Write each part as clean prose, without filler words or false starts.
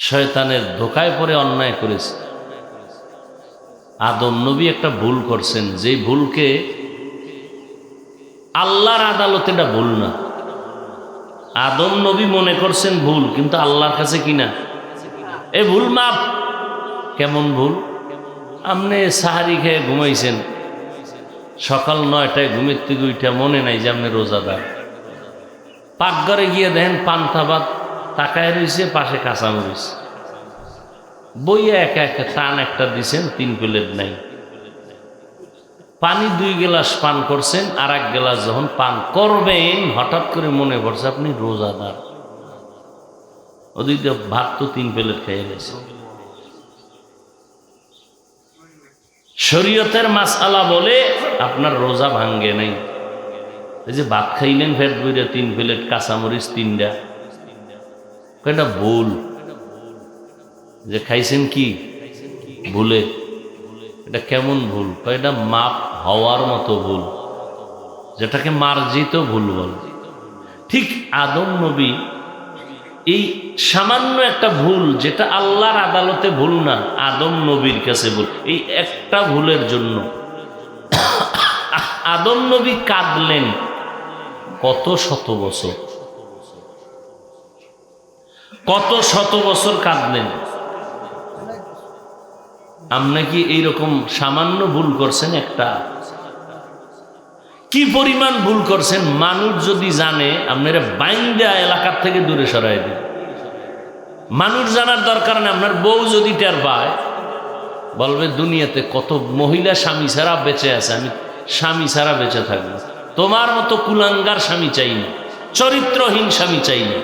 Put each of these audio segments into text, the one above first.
শয়তানের ধোকায় পড়ে অন্যায় করেছে। আদম নবী একটা ভুল করছেন, যে ভুলকে আল্লাহর আদালতে এটা ভুল না। আদম নবী মনে করছেন ভুল, কিন্তু আল্লাহর কাছে কিনা এ ভুল মাপ। কেমন ভুল? আপনি সাহারি খেয়ে ঘুমাইছেন, সকাল 9টায় ঘুমের থেকে উঠে মনে নাই যে আপনি রোজাদার। পাকঘরে গিয়ে দেখেন পান্তা ভাত তাকায় রয়েছে, পাশে কাঁচামরিচ, বইয়া একা একা টান একটা দিছেন, 3 প্লেট নাই। পানি 2 গ্লাস পান করছেন, আর 1 গ্লাস যখন পান করবেন হঠাৎ করে মনে পড়ছে আপনি রোজাদার। ওদিকে ভাত তো 3 প্লেট খেয়ে গেছে। শরীয়তের মাসআলা বলে আপনার রোজা ভাঙ্গে নাই। এই যে ভাত খাইলেন পেট ভরে, 3 প্লেট কাঁচামরিচ 3টা, এটা ভুল। যে খাইছেন কি ভুলে, এটা কেমন ভুল? এটা মাপ হওয়ার মতো ভুল, যেটাকে মার্জিত ভুল বলে। ঠিক আদম নবী এই সামান্য একটা ভুল, যেটা আল্লাহর আদালতে ভুল না, আদম নবীর কাছে ভুল। এই একটা ভুলের জন্য আদম নবী কাঁদলেন কত শত বছর, কত শত বছর কাঁদলেন। আপনি কি এইরকম সামান্য ভুল করছেন? একটা কি পরিমাণ ভুল করছেন? মানুষ যদি জানে আপনারা বাইন্দা এলাকার থেকে দূরে সরাই দিন। মানুষ জানার দরকার নেই। আপনার বউ যদি টের পায়, বলবে দুনিয়াতে কত মহিলা স্বামী ছাড়া বেঁচে আছে, আমি স্বামী ছাড়া বেঁচে থাকবো। তোমার মতো কুলাঙ্গার স্বামী চাই না, চরিত্রহীন স্বামী চাই না।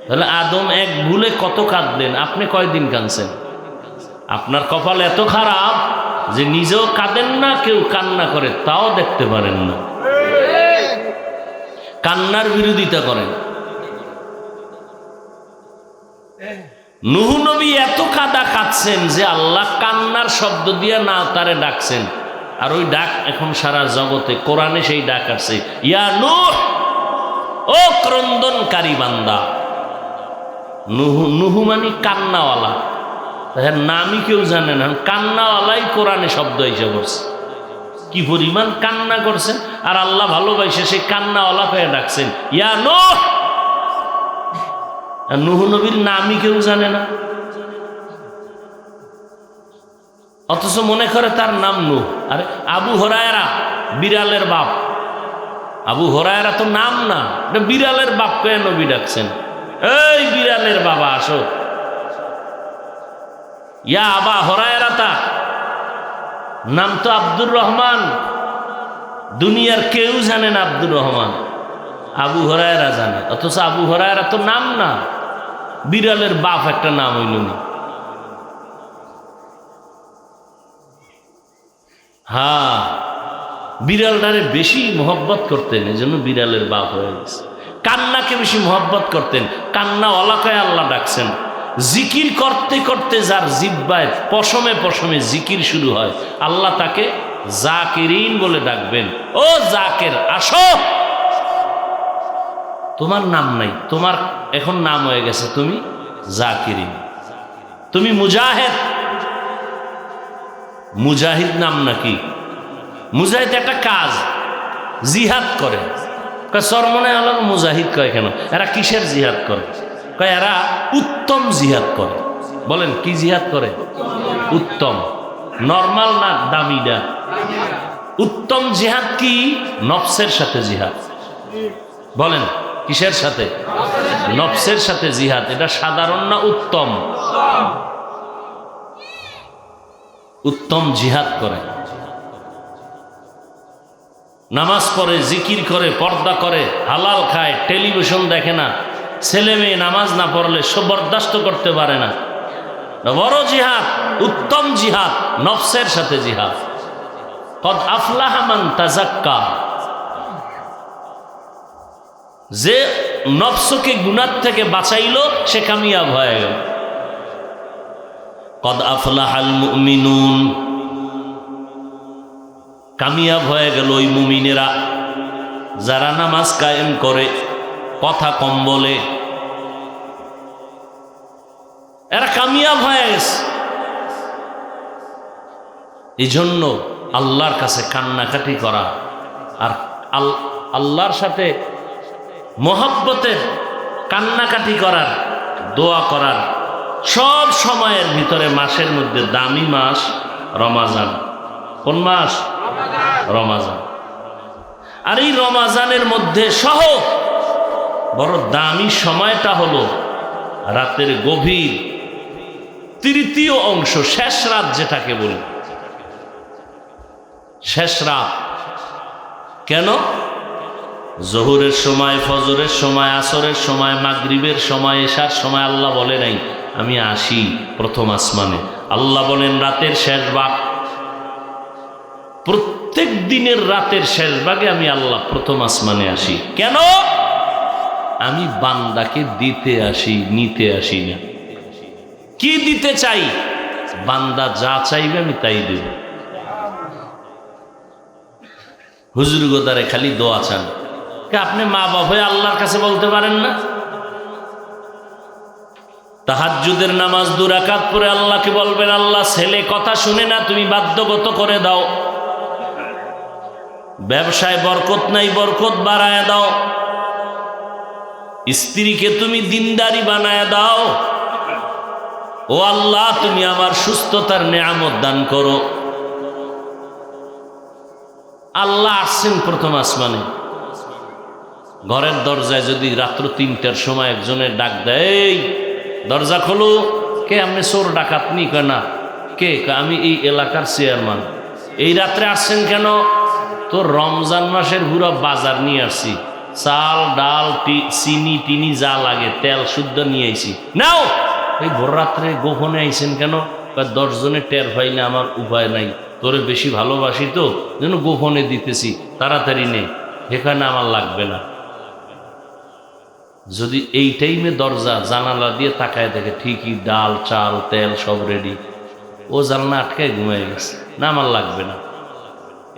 তাহলে আদম এক ভুলে কত কাঁদলেন, আপনি কয়দিন কাঁদছেন? আপনার কপাল এত খারাপ যে নিজেও কাঁদেন না, কেউ কান্না করে তাও দেখতে পারেন না, কান্নার বিরোধিতা করেন। নূহ নবী এত কাঁদা কাঁদছেন যে আল্লাহ কান্নার শব্দ দিয়ে না তারে ডাকছেন। আর ওই ডাক এখন সারা জগতে, কোরআনে সেই ডাক আছে, ইয়া নূহ, ও ক্রন্দনকারী বান্দা। নূহ মানে কান্নাওয়ালা, তার নামই কেউ জানে না, কান্নাওয়ালাই কোরআনে শব্দ এসে পড়ছে। কি পরিমাণ কান্না করছেন, আর আল্লাহ ভালোবাসে সেই কান্নাওয়ালা পেয়ে ডাকছেন ইয়া নূহ। আর নূহ নবীর নামই কেউ জানে না, অথচ মনে করে তার নাম নূহ। আরে আবু হুরায়রা বিড়ালের বাপ, আবু হুরায়রা তো নাম না, এটা বিড়ালের বাপ কয়ে নবী ডাকছেন, এই বিড়ালের বাবা আসো। ইয়া আবা হুরায়রাতা, নাম তো আব্দুর রহমান, দুনিয়ার কেউ জানে না আব্দুর রহমান, আবু হুরায়রা জানে। অথচ আবু হুরায়রা তো নাম না, বিড়ালের বাপ একটা নাম হইল না। হ্যাঁ, বিড়ালটারে বেশি মোহব্বত করতেন, এই জন্য বিড়ালের বাপ হয়ে গেছে। কান্নাকে বেশি মোহব্বত করতেন, কান্না অলাকায় আল্লাহ ডাকছেন। জিকির করতে করতে যার জিব্বায় পশমে পশমে জিকির শুরু হয়, আল্লাহ তাকে জাকিরিন বলে ডাকবেন। ও জাকের, আসো। তোমার নাম নাই, তোমার এখন নাম হয়ে গেছে, তুমি জাকিরিন, তুমি মুজাহিদ। মুজাহিদ নাম নাকি? মুজাহিদ একটা কাজ, জিহাদ করে। চরমনে আলম মুজাহিদ কয় কেন? এরা কিসের জিহাদ করে? কয় এরা উত্তম জিহাদ করে। বলেন কি জিহাদ করে? উত্তম, নরমাল না দামিটা। উত্তম জিহাদ কি? নফসের সাথে জিহাদ। বলেন কিসের সাথে? নফসের সাথে জিহাদ। এটা সাধারণ না উত্তম? উত্তম জিহাদ করে, নামাজ পড়ে, জিকির করে, পর্দা করে, হালাল খায়, টেলিভিশন দেখে না, ছেলে মেয়ে নামাজ না পড়লে সব বরদাস্ত করতে পারে না। বড় জিহাদ, উত্তম জিহাদ, নফসের সাথে জিহাদ। কদ আফলাহা মান তাযাক্কা, যে নফসকে গুনাহ থেকে বাঁচাইলো সে কামিয়াব হয়ে গেল। কদ আফলাহাল মুমিনুন, কামিয়াব হয়ে গেল ওই মুমিনেরা যারা নামাজ কায়েম করে, কথা কম বলে, কামিয়াব হয়ে গেছে। এই জন্য আল্লাহর কাছে কান্নাকাটি করা আর আল্লাহর সাথে মহব্বতের কান্নাকাটি করার, দোয়া করার সব সময়ের ভিতরে মাসের মধ্যে দামি মাস রমাজান। কোন মাস? রমাজান। আর এই রমাজানের মধ্যে সহ বড় দামি সময়টা হলো রাতের গভীর তৃতীয় অংশ, শেষ রাত যেটাকে বলি, শেষ রাত। কেন? জোহরের সময়, ফজরের সময়, আসরের সময়, মাগরিবের সময়, এশার সময় আল্লাহ বলে নাই আমি আসি প্রথম আসমানে। আল্লাহ বলেন রাতের শেষ ভাগ, প্রত্যেক দিনের রাতের শেষ ভাগে আমি আল্লাহ প্রথম আসমানে আসি। কেন? আমি বান্দাকে দিতে আসি, নিতে আসি না। কি দিতে চাই? বান্দা যা চাইবে আমি তাই দেব। হুজুর গোদারে খালি দোয়া চান, আপনি মা বাবা হয়ে আল্লাহর কাছে বলতে পারেন না? তাহাজ্জুদের নামাজ 2 রাকাত পড়ে আল্লাহকে বলবেন আল্লাহ ছেলে কথা শুনে না, তুমি বাধ্যগত করে দাও। ব্যবসায় বরকত নাই, বরকত বাড়ায় দাও। স্ত্রীকে তুমি দিনদারি বানায় দাও। ও আল্লাহ তুমি আমার সুস্থতার নেয়ামত দান করো। আল্লাহ আসছেন প্রথম আসমানে। ঘরের দরজায় যদি রাত্র 3টার সময় একজনের ডাক দেয়, এই দরজা খোলো। কে? আপনি চোর ডাকাত নি? কয় না। কে? আমি এই এলাকার চেয়ারম্যান। এই রাত্রে আসছেন কেন? তো রমজান মাসের পুরো বাজার নিয়ে আসছি, চাল ডাল চিনি টিনি যা লাগে, তেল শুদ্ধ নিয়ে আইছি, নাও। এই ভোর রাত্রে গোপনে আইছেন কেন? 10 জনে টের পাইলে আমার উপায় নাই, তোরে বেশি ভালোবাসি তো যেন গোপনে দিতেছি, তাড়াতাড়ি নে, এখানে আমার লাগবে না। যদি এই টাইমে দরজা জানালা দিয়ে তাকায় দেখে ঠিকই ডাল চাল তেল সব রেডি, ও জানলা আটকায় ঘুমিয়ে গেছে, না আমার লাগবে না।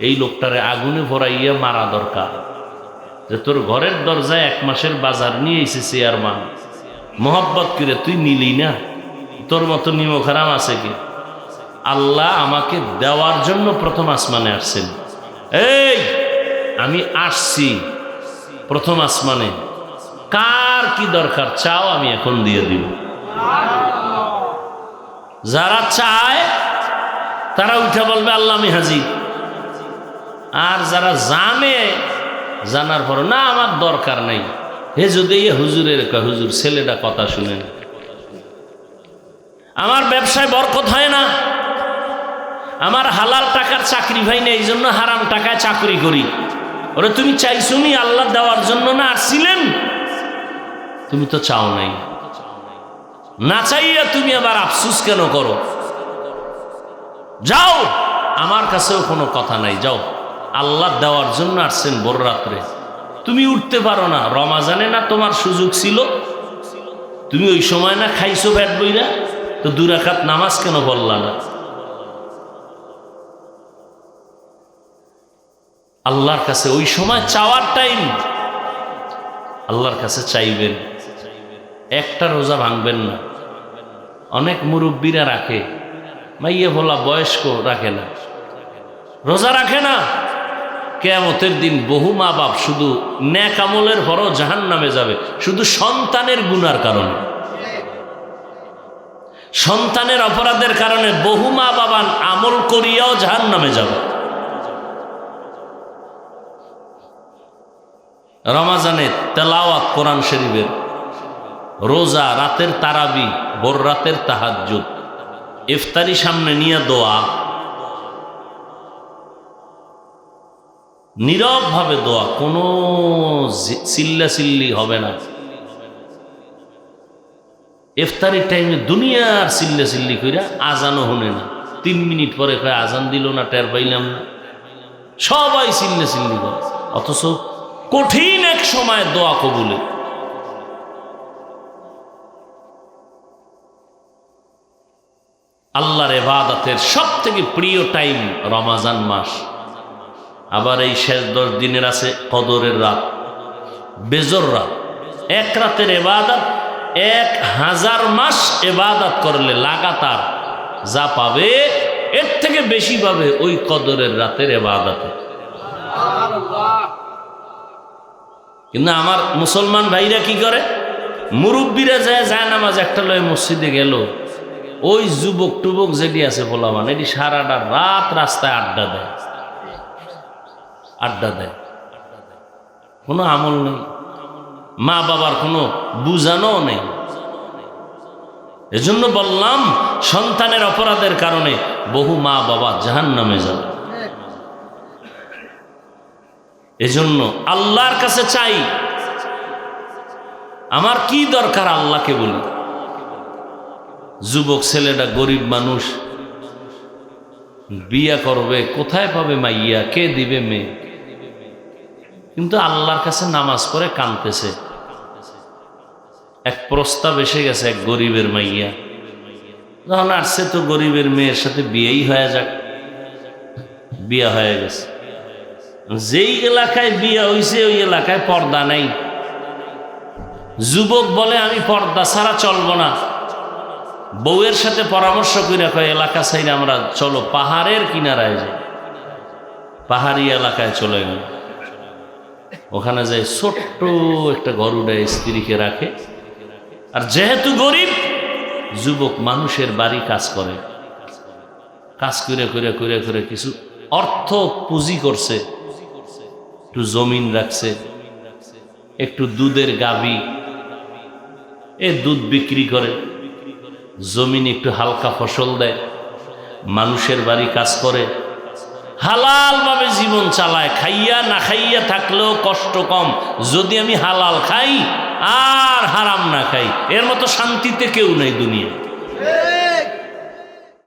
এই লোকটারে আগুনে ভরাইয়া মারা দরকার, যে তোর ঘরের দরজায় 1 মাসের বাজার নিয়ে এসে চেয়ারম্যান, মোহব্বত করে তুই নিলি না, তোর মতো নিমক হারাম আছে কি? আল্লাহ আমাকে দেওয়ার জন্য প্রথম আসমানে আসছেন। এই আমি আসছি প্রথম আসমানে, কার কি দরকার চাও আমি এখন দিয়ে দিব। যারা চায় তারা উঠে বলবে আল্লাহ আমি হাজির। আর যারা জানে, জানার পর না আমার দরকার নাই, হে যদি হুজুরের হুজুর ছেলেটা কথা শুনেন, আমার ব্যবসায় বরকত হয় না, আমার হালাল টাকার চাকরি ভাই না, এই জন্য হারাম টাকায় চাকরি করি। ওরে তুমি চাইছো নি আল্লাহ দেওয়ার জন্য না আসছিলেন? তুমি তো চাও নাই, না চাইয়া তুমি আবার আফসুস কেন করো? যাও, আমার কাছেও কোনো কথা নাই, যাও। আল্লাহ দেওয়ার জন্য আসছেন ভোর রাত্রে, তুমি উঠতে পারো না, রমাজানে না তোমার সুযোগ ছিল, তুমি ওই সময় না খাইছো ব্যাট বইরা, তো 2 রাকাত নামাজ কেন পড়লা না? আল্লাহর কাছে ওই সময় চাওয়ার টাইম, আল্লাহর কাছে চাইবেন। একটা রোজা ভাঙবেন না। অনেক মুরব্বীরা রাখে, মাইয়া ভোলা বয়স্ক রাখে না, রোজা রাখে না। কিয়ামতের দিন বহু মা বাপ শুধু নেক আমলের পরও জাহান্নামে যাবে, শুধু সন্তানের গুনার কারণে, সন্তানের অপরাধের কারণে বহু মা বাবা আমল করিয়াও জাহান্নামে যাবে। রমাজানে তেলাওয়াত কোরআন শরীফের, রোজা, রাতের তারাবি, ভোর রাতের তাহাজ্জুদ, ইফতারি সামনে নিয়ে দোয়া, নীরব ভাবে দোয়া, কোনো চিল্লাচিল্লি হবে না। ইফতারির টাইমে দুনিয়ার চিল্লাচিল্লি কইরা আজানও শুনে না, 3 মিনিট পরে কয় আজান দিল না, টের পাইলাম না, সবাই চিল্লাচিল্লি করে। অথচ কঠিন এক সময় দোয়া কবুলে। আল্লাহর ইবাদতের সব থেকে প্রিয় টাইম রমাজান মাস। আবার এই শেষ 10 দিনের আছে কদরের রাত, বেজর রাত। 1 রাতের ইবাদত 1000 মাস ইবাদত করলে লাগাতার যা পাবে এর থেকে বেশি পাবে ওই কদরের রাতের ইবাদতে। কিন্তু আমার মুসলমান ভাইরা কি করে, মুরব্বীরা যায় নামাজ একটা লয়ে মসজিদে গেল, ওই যুবক টুবক যেটি আছে বলামান এটি সারাটা রাত রাস্তায় আড্ডা দেয়, কোনো আমল নেই, মা বাবার কোনো বুঝানো নেই। এজন্য বললাম সন্তানের অপরাধের কারণে বহু মা বাবা জাহান্নামে যাবে। এজন্য আল্লাহর কাছে চাই, আমার কি দরকার আল্লাহকে বলি। যুবক ছেলেটা গরিব মানুষ, বিয়া করবে, কোথায় পাবে মাইয়া, কে দিবে মেয়ে, কিন্তু আল্লাহর কাছে নামাজ পড়ে কাঁদতেছে। এক প্রস্তাব এসে গেছে এক গরিবের মাইয়া, যখন আসছে তো গরিবের মেয়ের সাথে বিয়েই হয়ে যাক, বিয়া হয়ে গেছে। যেই এলাকায় বিয়া হইছে ওই এলাকায় পর্দা নাই। যুবক বলে আমি পর্দা ছাড়া চলবো না, বউয়ের সাথে পরামর্শ করে কয় এলাকা ছাইরে আমরা চলো পাহাড়ের কিনারায় যাই। পাহাড়ি এলাকায় চলে গেল, ওখানে যাই ছোট্ট একটা ঘর উঠায় স্ত্রীকে রাখে। আর যেহেতু গরিব যুবক মানুষের বাড়ি কাজ করে, কাজ করে করে করে করে কিছু অর্থ পুঁজি করছে, একটু জমিন রাখছে, একটু দুধের গাভী, এ দুধ বিক্রি করে, জমিন একটু হালকা ফসল দেয়, মানুষের বাড়ি কাজ করে, হালাল ভাবে জীবন চালায়। খাইয়া না খাইয়া থাকলেও কষ্ট কম, যদি আমি হালাল খাই আর হারাম না খাই, এর মতো শান্তিতে কেউ নেই দুনিয়া।